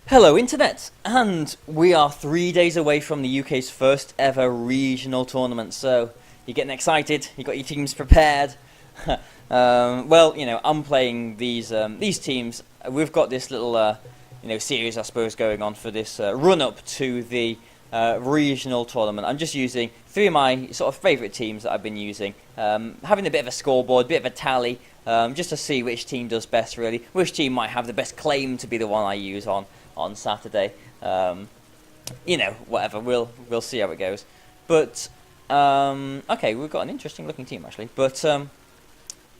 Hello Internet, and we are 3 days away from the UK's first ever regional tournament, so you're getting excited, you got your teams prepared. Well, I'm playing these teams. We've got this little series, I suppose, going on for this run-up to the regional tournament. I'm just using three of my sort of favourite teams that I've been using, having a bit of a scoreboard, a bit of a tally, just to see which team does best, really, which team might have the best claim to be the one I use on Saturday. Whatever, we'll see how it goes. But okay, we've got an interesting looking team actually. But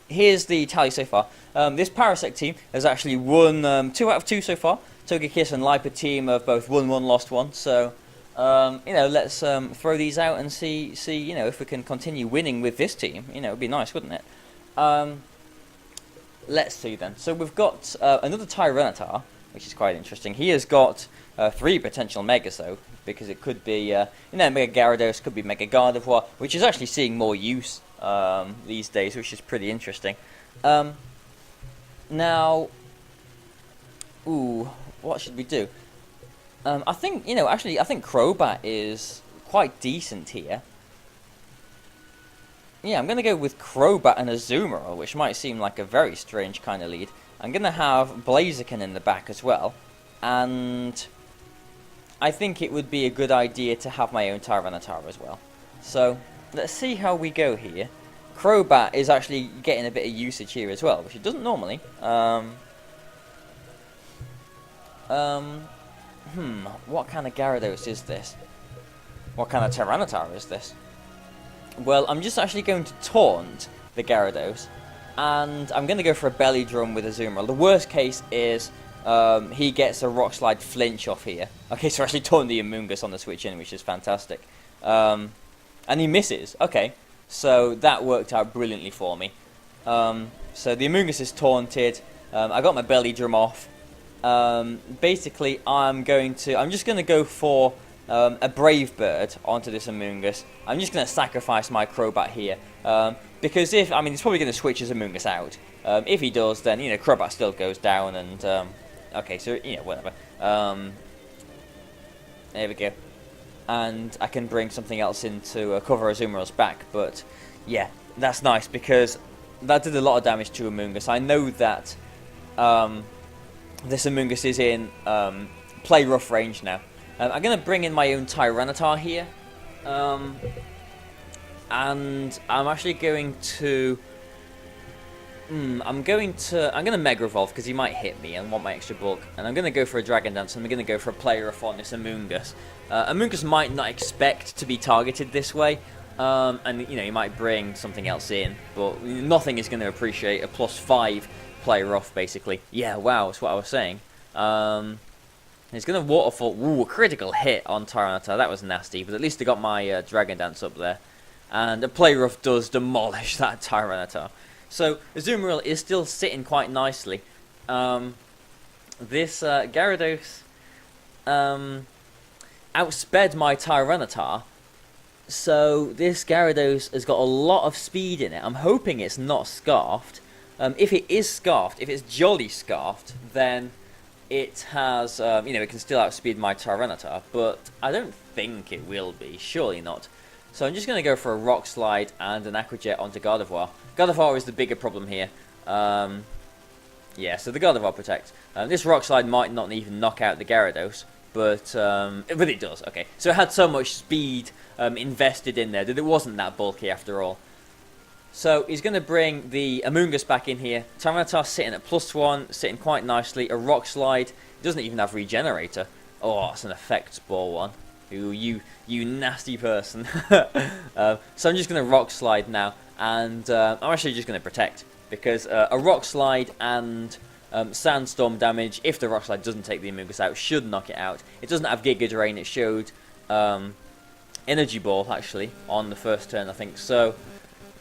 here's the tally so far. This Parasect team has actually won 2 out of 2 so far. Togekiss and Lipa team have both won 1, lost 1. So let's throw these out and see if we can continue winning with this team. It'd be nice, wouldn't it? Let's see then. So we've got another Tyranitar, which is quite interesting. He has got 3 potential Megas though, because it could be Mega Gyarados, could be Mega Gardevoir, which is actually seeing more use these days, which is pretty interesting. Now, what should we do? I think I think Crobat is quite decent here. Yeah, I'm going to go with Crobat and Azumarill, which might seem like a very strange kind of lead. I'm going to have Blaziken in the back as well, and I think it would be a good idea to have my own Tyranitar as well. So, let's see how we go here. Crobat is actually getting a bit of usage here as well, which it doesn't normally. What kind of Gyarados is this? What kind of Tyranitar is this? Well, I'm just actually going to taunt the Gyarados, and I'm going to go for a Belly Drum with Azumarill. The worst case is he gets a Rock Slide flinch off here. Okay, so I actually taunt the Amoonguss on the switch in, which is fantastic. And he misses. Okay, so that worked out brilliantly for me. So the Amoonguss is taunted. I got my Belly Drum off. Basically, I'm just going to go for a Brave Bird onto this Amoonguss. I'm just going to sacrifice my Crobat here. Because he's probably going to switch his Amoonguss out. If he does, then, Crobat still goes down and, okay, so, whatever. There we go. And I can bring something else in to cover Azumarill's back, but, yeah, that's nice because that did a lot of damage to Amoonguss. I know that, this Amoonguss is in, play rough range now. I'm going to bring in my own Tyranitar here. And I'm actually going to... I'm going to Mega Evolve because he might hit me and want my extra bulk. And I'm going to go for a Dragon Dance and I'm going to go for a Play Rough on this Amoonguss. Amoonguss might not expect to be targeted this way. And, he might bring something else in. But nothing is going to appreciate a +5 Play Rough, basically. Yeah, wow, that's what I was saying. He's going to Waterfall. Ooh, a critical hit on Tyranitar. That was nasty, but at least I got my Dragon Dance up there. And a Play Rough does demolish that Tyranitar. So, Azumarill is still sitting quite nicely. This Gyarados outsped my Tyranitar. So, this Gyarados has got a lot of speed in it. I'm hoping it's not Scarfed. If it is Scarfed, if it's Jolly Scarfed, then it has, it can still outspeed my Tyranitar, but I don't think it will be, surely not. So I'm just going to go for a Rock Slide and an Aqua Jet onto Gardevoir. Gardevoir is the bigger problem here. Yeah, so the Gardevoir protects. This Rock Slide might not even knock out the Gyarados, but it does, okay. So it had so much speed invested in there that it wasn't that bulky after all. So he's going to bring the Amoonguss back in here. Tyranitar sitting at +1, sitting quite nicely. A Rock Slide. He doesn't even have Regenerator. Oh, it's an Effects Ball one. Ooh, you nasty person. So I'm just going to Rock Slide now. And I'm actually just going to Protect. Because a Rock Slide and Sandstorm damage, if the Rock Slide doesn't take the Amoonguss out, should knock it out. It doesn't have Giga Drain. It showed Energy Ball, actually, on the first turn, I think. So...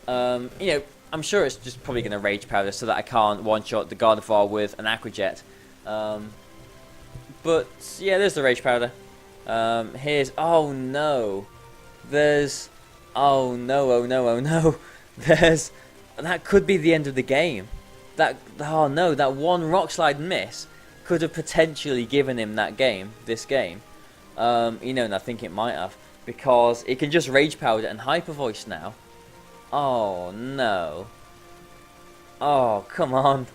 I'm sure it's just probably going to Rage Powder so that I can't one-shot the Gardevoir with an Aqua Jet. But, yeah, there's the Rage Powder. Here's... Oh, no. There's... Oh, no, oh, no, oh, no. There's... That could be the end of the game. Oh, no, that one Rock Slide miss could have potentially given him this game. You know, and I think it might have, because it can just Rage Powder and Hyper Voice now. Oh no. Oh, come on.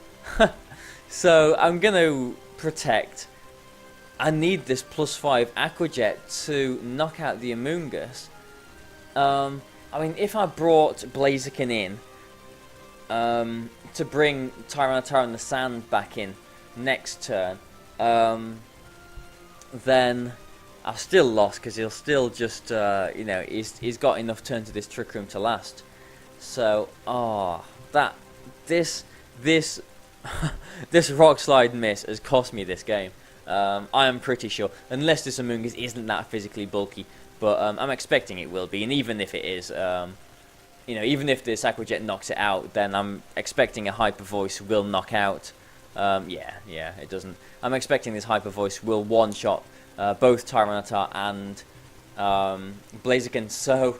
So I'm gonna protect. I need this +5 Aqua Jet to knock out the Amoonguss. I mean, if I brought Blaziken in to bring Tyranitar and the Sand back in next turn, then I've still lost, because he'll still just, you know, he's got enough turns of this Trick Room to last. So, this this Rock Slide miss has cost me this game. I am pretty sure, unless this Amoonguss isn't that physically bulky, but I'm expecting it will be, and even if it is, you know, even if this Aqua Jet knocks it out, then I'm expecting a Hyper Voice will knock out. Yeah, it doesn't. I'm expecting this Hyper Voice will one-shot both Tyranitar and Blaziken. So,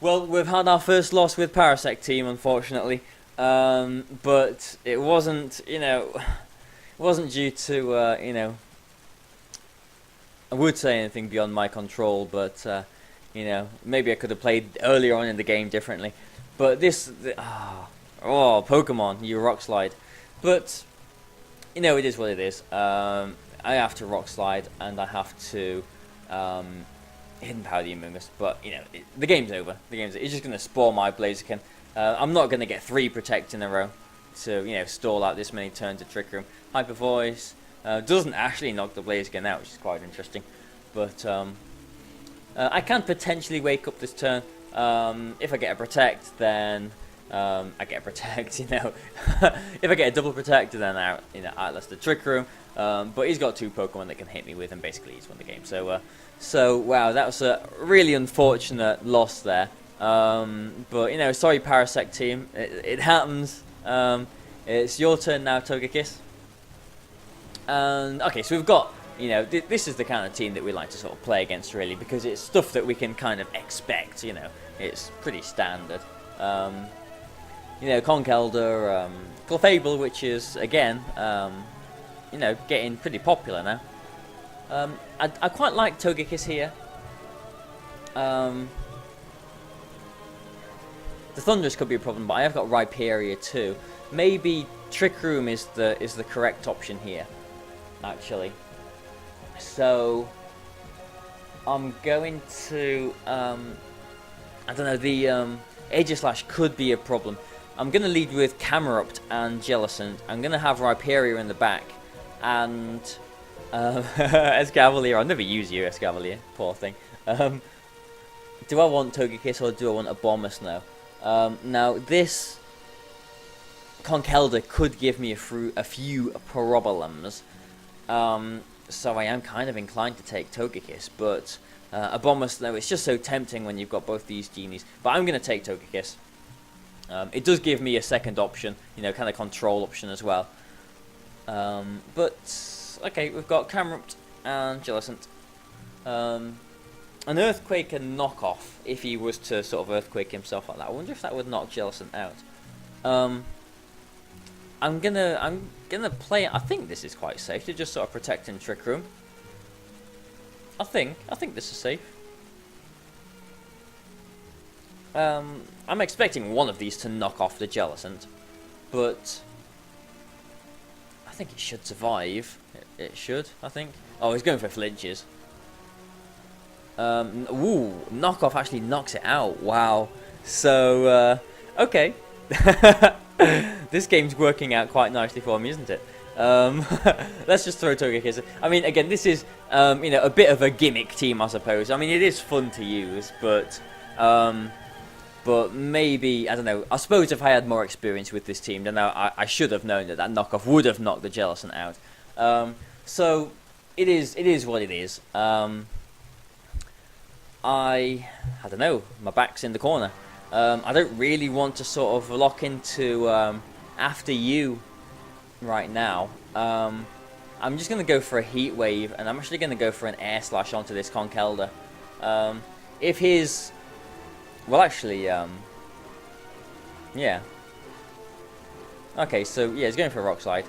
well, we've had our first loss with Parasect team, unfortunately, but it wasn't, you know, it wasn't due to, you know, I would say anything beyond my control, but you know, maybe I could have played earlier on in the game differently. But Pokemon, you Rock Slide. But you know, it is what it is. I have to Rock Slide, and I have to Hidden Power the Amoonguss. But you know, the game's over. It's just going to spoil my Blaziken. I'm not going to get 3 Protect in a row to, you know, stall out this many turns of Trick Room. Hyper Voice doesn't actually knock the Blaziken out, which is quite interesting. But I can potentially wake up this turn. If I get a Protect, then I get a Protect, you know. If I get a double Protect, then I, you know, outlast the Trick Room. But he's got 2 Pokemon that can hit me with, and basically he's won the game. So wow, that was a really unfortunate loss there. But you know, sorry Parasect team, it happens. It's your turn now, Togekiss. And okay, so we've got, you know, this is the kind of team that we like to sort of play against, really, because it's stuff that we can kind of expect. You know, it's pretty standard. You know, Conkeldurr, Clefable, which is again, you know, getting pretty popular now. I quite like Togekiss here. The Thundurus could be a problem, but I have got Rhyperior too. Maybe Trick Room is the correct option here, actually. So I'm going to I don't know, the Aegislash could be a problem. I'm going to lead with Camerupt and Jellicent. I'm going to have Rhyperior in the back, and Escavalier. I'll never use you, Escavalier. Poor thing. Do I want Togekiss or do I want a Abomasnow now? Now this Conkeldurr could give me a few problems. So I am kind of inclined to take Togekiss, but Abomasnow, it's just so tempting when you've got both these genies. But I'm going to take Togekiss. It does give me a second option, you know, kind of control option as well. But okay, we've got Camerupt and Jellicent. An Earthquake and knock off if he was to sort of Earthquake himself like that. I wonder if that would knock Jellicent out. I'm gonna play it. I think this is quite safe to just sort of protect in Trick Room. I think this is safe. I'm expecting one of these to knock off the Jellicent, but I think it should survive. It should, I think. Oh, he's going for flinches. Ooh, knockoff actually knocks it out. Wow. So, okay. This game's working out quite nicely for me, isn't it? Let's just throw Togekiss. I mean, again, this is, you know, a bit of a gimmick team, I suppose. I mean, it is fun to use, but maybe, I don't know, I suppose if I had more experience with this team, then I should have known that knockoff would have knocked the Jellicent out. So, it is what it is. I don't know, my back's in the corner. I don't really want to sort of lock into After You right now. I'm just going to go for a Heat Wave, and I'm actually going to go for an Air Slash onto this Conkeldurr. If his... Well, actually, yeah. Okay, so, yeah, he's going for a Rock Slide.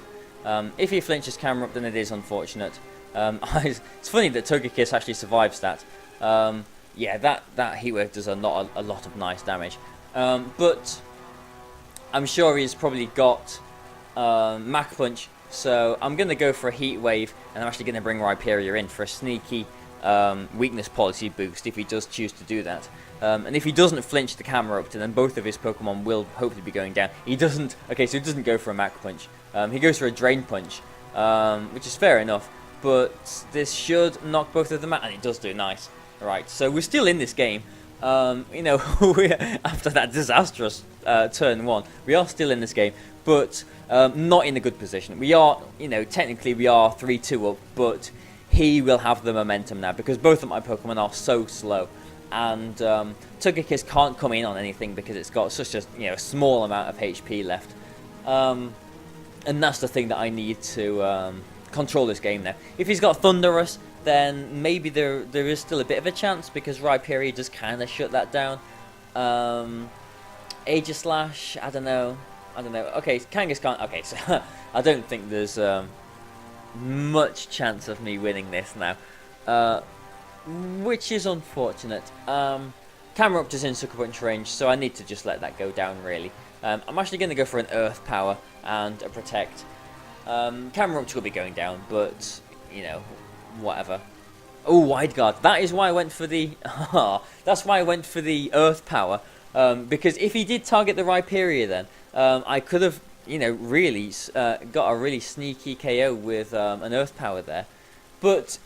If he flinches camera up, then it is unfortunate. It's funny that Togekiss actually survives that. Yeah, that heat wave does a lot of nice damage. But I'm sure he's probably got Mach Punch, so I'm going to go for a heat wave, and I'm actually going to bring Rhyperior in for a sneaky weakness policy boost if he does choose to do that. And if he doesn't flinch the camera up, then both of his Pokemon will hopefully be going down. He doesn't. Okay, so he doesn't go for a Mach Punch. He goes for a Drain Punch, which is fair enough. But this should knock both of them out, and it does do nice. Right, so we're still in this game. You know, after that disastrous turn 1, we are still in this game, but not in a good position. We are, you know, technically we are 3-2 up, but he will have the momentum now because both of my Pokemon are so slow. And Togekiss can't come in on anything because it's got such a small amount of HP left. And that's the thing that I need to control this game now. If he's got Thunderous, then maybe there is still a bit of a chance because Rhyperior just kind of shut that down. Aegislash, I don't know. Okay, Kangaskhan. Okay, so I don't think there's much chance of me winning this now, which is unfortunate. Cameruptor's in Sucker Punch range, so I need to just let that go down. Really, I'm actually going to go for an Earth Power and a Protect. Cameruptor will be going down, but you know, whatever. Oh, Wide Guard. That is why I went for the. That's why I went for the Earth Power. Because if he did target the Rhyperior, then I could have, really got a really sneaky KO with an Earth Power there. But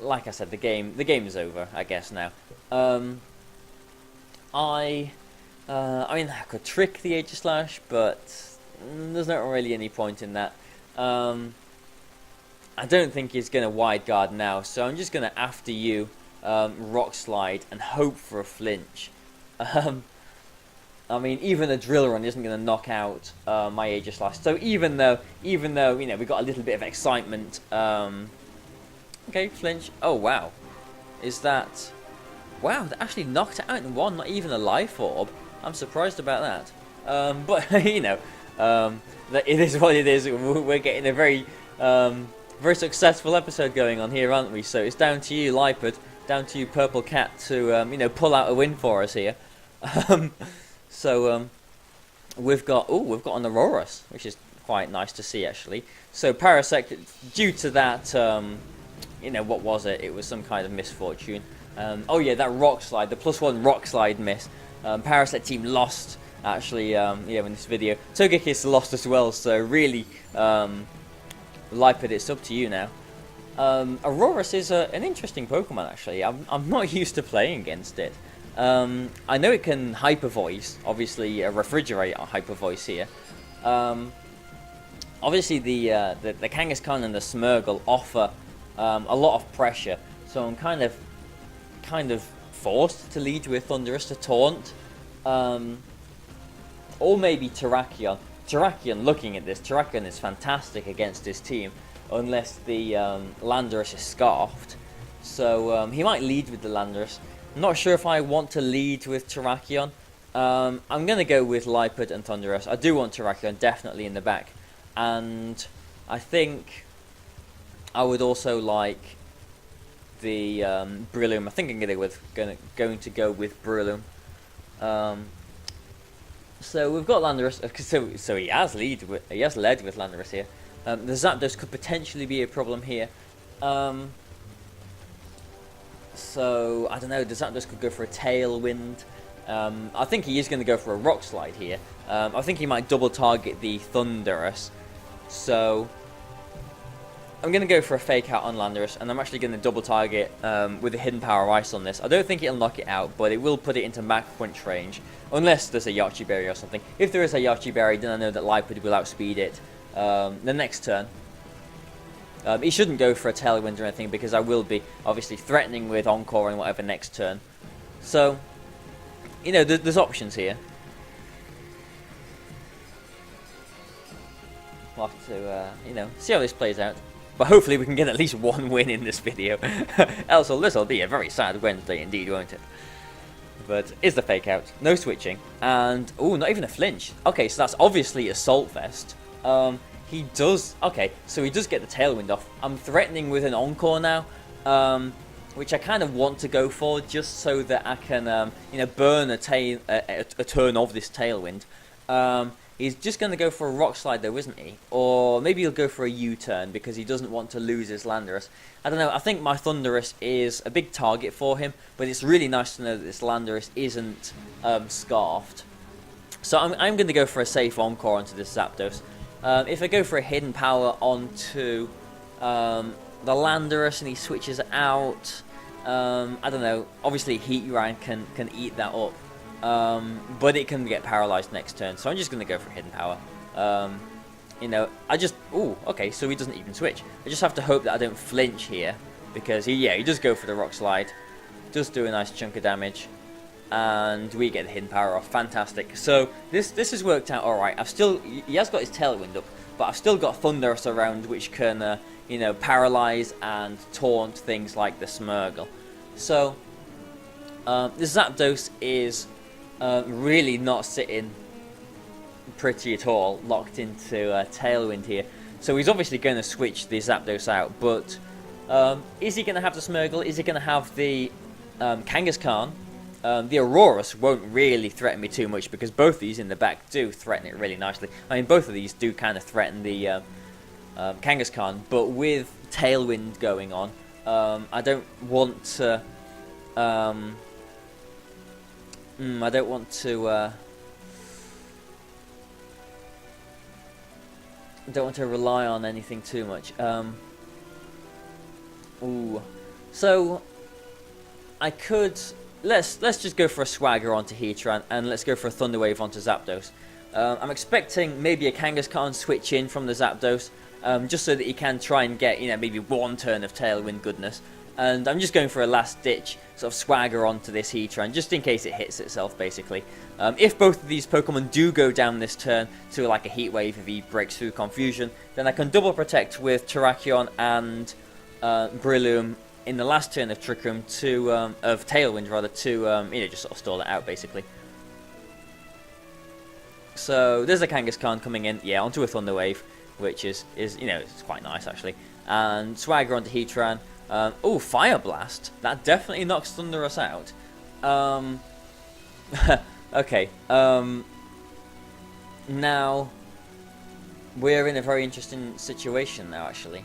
like I said, the game is over, I guess now. I mean, I could trick the Aegislash, but there's not really any point in that. I don't think he's going to Wide Guard now, so I'm just going to after you Rock Slide and hope for a flinch. I mean, even a Drill Run isn't going to knock out my Aegislash. So even though we got a little bit of excitement. Okay, flinch. Oh wow, is that? Wow, that actually knocked it out in one. Not even a Life Orb. I'm surprised about that. But it is what it is. We're getting a very very successful episode going on here, aren't we? So it's down to you, Lipard, down to you, Purple Cat, to pull out a win for us here. So we've got an Aurorus, which is quite nice to see actually. So Parasect, due to that, what was it? It was some kind of misfortune. Oh yeah, that Rock Slide, the +1 Rock Slide miss. Parasect team lost actually. In this video, Togekiss lost as well. So really, Lipard, it's up to you now. Aurorus is an interesting Pokemon actually. I'm not used to playing against it. I know it can Hyper Voice, obviously refrigerate Hyper Voice here. Obviously the Kangaskhan and the Smeargle offer a lot of pressure, so I'm kind of forced to lead with Thunderous to taunt, or maybe Terrakion. Terrakion, looking at this, Terrakion is fantastic against this team, unless the Landorus is Scarfed. So he might lead with the Landorus. I'm not sure if I want to lead with Terrakion. I'm going to go with Lipard and Thunderous. I do want Terrakion definitely in the back. And I think I would also like the Breloom. I think I'm going to go with Breloom. So we've got Landorus. So he has led with Landorus here. The Zapdos could potentially be a problem here. So I don't know. The Zapdos could go for a Tailwind. I think he is going to go for a Rock Slide here. I think he might double target the Thunderous. So I'm going to go for a Fake Out on Landorus, and I'm actually going to double target with a Hidden Power Ice on this. I don't think it'll knock it out, but it will put it into Mach Punch range, unless there's a Yachi Berry or something. If there is a Yachi Berry, then I know that Lipard will outspeed it the next turn. He shouldn't go for a Tailwind or anything, because I will be obviously threatening with Encore and whatever next turn. So, there's options here. We'll have to, see how this plays out. But hopefully we can get at least one win in this video. Else this will be a very sad Wednesday indeed, won't it? But is the Fake Out. No switching. And, not even a flinch. Okay, so that's obviously Assault Vest. he does. Okay, so he does get the Tailwind off. I'm threatening with an Encore now, which I kind of want to go for just so that I can, you know, burn a turn of this Tailwind. He's just going to go for a Rock Slide though, isn't he? Or maybe he'll go for a U-turn because he doesn't want to lose his Landorus. I don't know, I think my Thundurus is a big target for him, but it's really nice to know that this Landorus isn't scarfed. So I'm going to go for a safe Encore onto this Zapdos. If I go for a Hidden Power onto the Landorus and he switches out, I don't know, obviously Heatran can eat that up. But it can get paralyzed next turn, so I'm just going to go for Hidden Power. You know, ooh, okay, so he doesn't even switch. I just have to hope that I don't flinch here, because he does go for the Rock Slide, does do a nice chunk of damage, and we get the Hidden Power off. Fantastic. So this has worked out all right. He has got his Tailwind up, but I've still got Thundurus around, which can, you know, paralyze and taunt things like the Smeargle. So this Zapdos is really not sitting pretty at all, locked into Tailwind here. So he's obviously going to switch the Zapdos out, but is he going to have the Smeargle? Is he going to have the Kangaskhan? The Aurorus won't really threaten me too much because both these in the back do threaten it really nicely. I mean, both of these do kind of threaten the Kangaskhan, but with Tailwind going on, I don't want to... I don't want to rely on anything too much. Ooh, so I could let's just go for a Swagger onto Heatran and let's go for a Thunder Wave onto Zapdos. I'm expecting maybe a Kangaskhan switch in from the Zapdos, just so that he can try and get, you know, maybe one turn of Tailwind goodness. And I'm just going for a last-ditch sort of Swagger onto this Heatran, just in case it hits itself, basically. If both of these Pokemon do go down this turn to like a Heat Wave, if he breaks through Confusion, then I can double protect with Terrakion and Breloom in the last turn of Trick Room of Tailwind, rather, to you know, just sort of stall it out, basically. So there's a Kangaskhan coming in, yeah, onto a Thunder Wave, which is you know, it's quite nice actually. And Swagger onto Heatran. Oh, Fire Blast. That definitely knocks Thundurus out. Okay. Now, we're in a very interesting situation now, actually.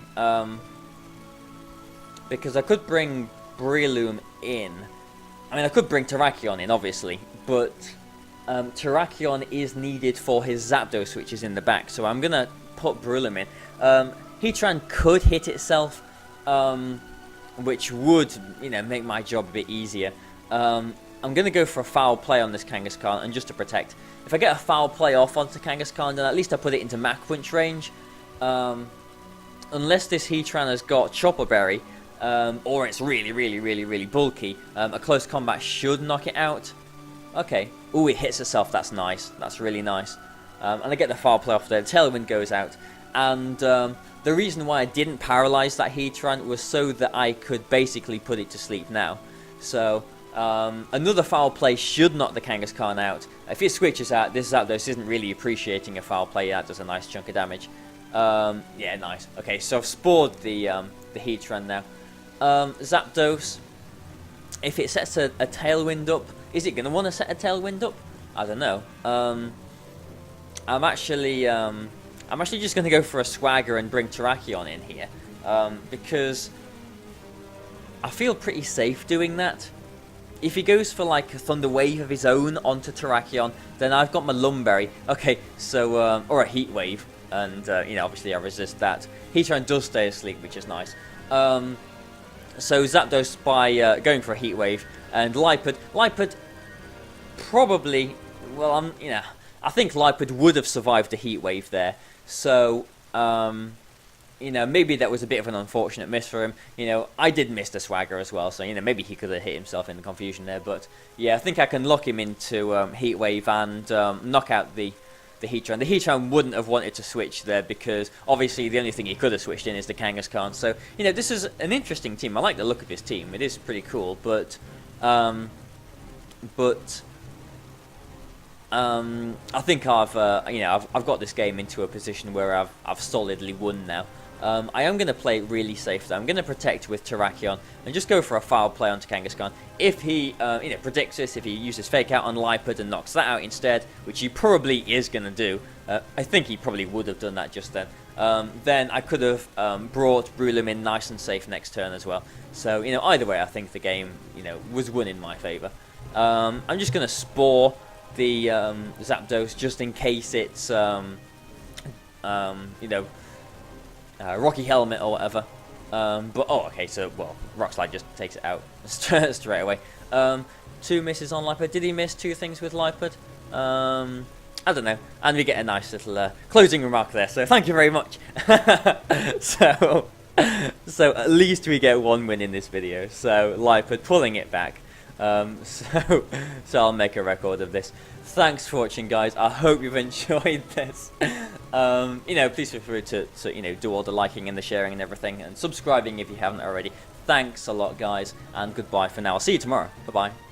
Because I could bring Breloom in. I mean, I could bring Terrakion in, obviously. But Terrakion is needed for his Zapdos, which is in the back. So I'm going to put Breloom in. Heatran could hit itself. Which would, you know, make my job a bit easier. I'm going to go for a Foul Play on this Kangaskhan, and just to protect. If I get a Foul Play off onto Kangaskhan, then at least I put it into Mach Punch range. Unless this Heatran has got Chopper Berry, or it's really bulky, a close combat should knock it out. Okay. Ooh, it hits itself. That's nice. That's really nice. And I get the Foul Play off there. The Tailwind goes out. And the reason why I didn't paralyze that Heatran was so that I could basically put it to sleep now. So another Foul Play should knock the Kangaskhan out. If it switches out, this Zapdos isn't really appreciating a Foul Play. That does a nice chunk of damage. Yeah, nice. Okay, so I've spored the Heatran now. Zapdos, if it sets a Tailwind up, is it going to want to set a Tailwind up? I don't know. I'm actually just going to go for a Swagger and bring Terrakion in here, because I feel pretty safe doing that. If he goes for like a Thunder Wave of his own onto Terrakion, then I've got my Lumberry. Okay, so or a Heat Wave, and you know, obviously I resist that. Heatran does stay asleep, which is nice. So Zapdos by going for a Heat Wave, and Lipard probably, well, you know, I think Lipard would have survived a Heat Wave there. So, you know, maybe that was a bit of an unfortunate miss for him. You know, I did miss the Swagger as well, so, you know, maybe he could have hit himself in the confusion there. But, yeah, I think I can lock him into Heat Wave and knock out the Heatran. The Heatran wouldn't have wanted to switch there because, obviously, the only thing he could have switched in is the Kangaskhan. So, you know, this is an interesting team. I like the look of this team. It is pretty cool, but I think I've got this game into a position where I've solidly won now. I am going to play it really safe though. I'm going to protect with Terrakion and just go for a foul play onto Kangaskhan. If he predicts this, if he uses Fake Out on Lipard and knocks that out instead, which he probably is going to do, I think he probably would have done that just then. Then I could have brought Breloom in nice and safe next turn as well. So either way, I think the game was won in my favour. I'm just going to Spore the Zapdos just in case it's Rocky Helmet or whatever. Okay, so Rock Slide just takes it out straight away. 2 misses on Lipard. Did he miss 2 things with Lipard? I don't know. And we get a nice little closing remark there. So thank you very much. so at least we get 1 win in this video. So Lipard pulling it back. So I'll make a record of this. Thanks for watching, guys. I hope you've enjoyed this. Please feel free to do all the liking and the sharing and everything, and subscribing if you haven't already. Thanks a lot, guys, and goodbye for now. I'll see you tomorrow. Bye bye.